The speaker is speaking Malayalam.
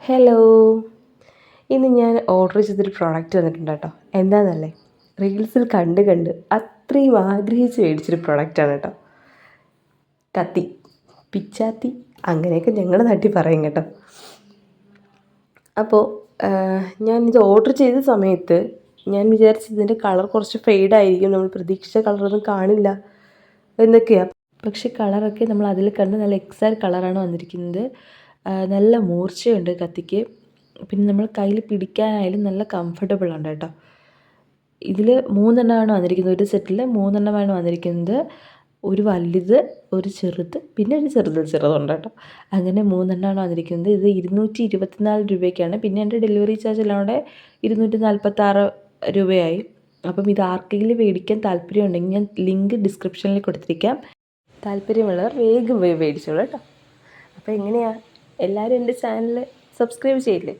ഹലോ, ഇന്ന് ഞാൻ ഓർഡർ ചെയ്തൊരു പ്രോഡക്റ്റ് വന്നിട്ടുണ്ട് കേട്ടോ. എന്താണെന്നല്ലേ, റീൽസിൽ കണ്ട് അത്രയും ആഗ്രഹിച്ച് മേടിച്ചൊരു പ്രോഡക്റ്റാണ് കേട്ടോ. കത്തി, പിച്ചാത്തി, അങ്ങനെയൊക്കെ ഞങ്ങളുടെ നാട്ടിൽ പറയും കേട്ടോ. അപ്പോൾ ഞാനിത് ഓർഡർ ചെയ്ത സമയത്ത് ഞാൻ വിചാരിച്ചത് ഇതിൻ്റെ കളർ കുറച്ച് ഫെയ്ഡായിരിക്കും, നമ്മൾ പ്രതീക്ഷിച്ച കളറൊന്നും കാണില്ല എന്നൊക്കെയാണ്. പക്ഷേ കളറൊക്കെ നമ്മൾ അതിൽ കണ്ട് നല്ല എക്സാക്റ്റ് കളറാണ് വന്നിരിക്കുന്നത്. നല്ല മൂർച്ചയുണ്ട് കത്തിക്ക്. പിന്നെ നമ്മൾ കയ്യിൽ പിടിക്കാനായാലും നല്ല കംഫർട്ടബിൾ ആണ് കേട്ടോ. ഇതിൽ 3 എണ്ണമാണ് വന്നിരിക്കുന്നത്. ഒരു സെറ്റിൽ 3 എണ്ണമാണ് വന്നിരിക്കുന്നത്. ഒരു വലുത്, ഒരു ചെറുത്, പിന്നെ ഒരു ചെറുതുണ്ട് കേട്ടോ. അങ്ങനെ 3 എണ്ണമാണ് വന്നിരിക്കുന്നത്. ഇത് 224 രൂപയ്ക്കാണ്. പിന്നെ എൻ്റെ ഡെലിവറി ചാർജ് എല്ലാം കൂടെ 246 രൂപയായി. അപ്പം ഇത് ആർക്കെങ്കിലും മേടിക്കാൻ താല്പര്യം ഉണ്ടെങ്കിൽ ഞാൻ ലിങ്ക് ഡിസ്ക്രിപ്ഷനിൽ കൊടുത്തിരിക്കാം. താല്പര്യമുള്ളവർ വേഗം പോയി മേടിച്ചോളൂ കേട്ടോ. അപ്പോൾ എങ്ങനെയാണ്, എല്ലാവരും എൻ്റെ ചാനൽ സബ്സ്ക്രൈബ് ചെയ്യില്ലേ?